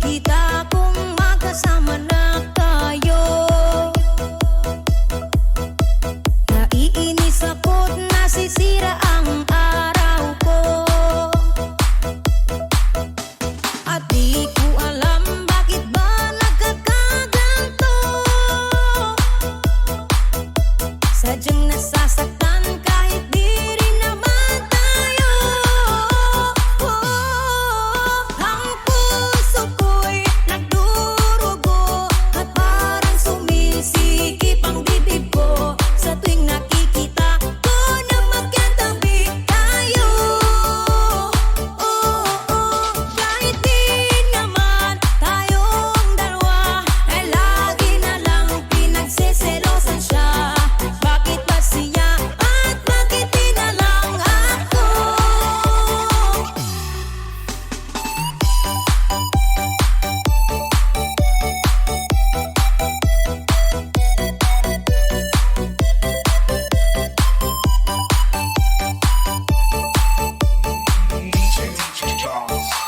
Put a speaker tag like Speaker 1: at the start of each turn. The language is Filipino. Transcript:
Speaker 1: nakikita kung magkasama na tayo. Naiinis ako't nasisira ang araw ko, at di ko alam bakit ba nagkakaganto. Sadyang nasasaktan kahit di rin naman tayo. Ang puso ko'y nagdurugo at parang sumisikip ang bibig ko sa tuwing nakikita ko na magkatabi tayo. Kahit di naman tayong dalawa, ay lagi na lang pinagseselosan siya. Bakit ba siya at bakit di na lang ako?
Speaker 2: DJ Charles.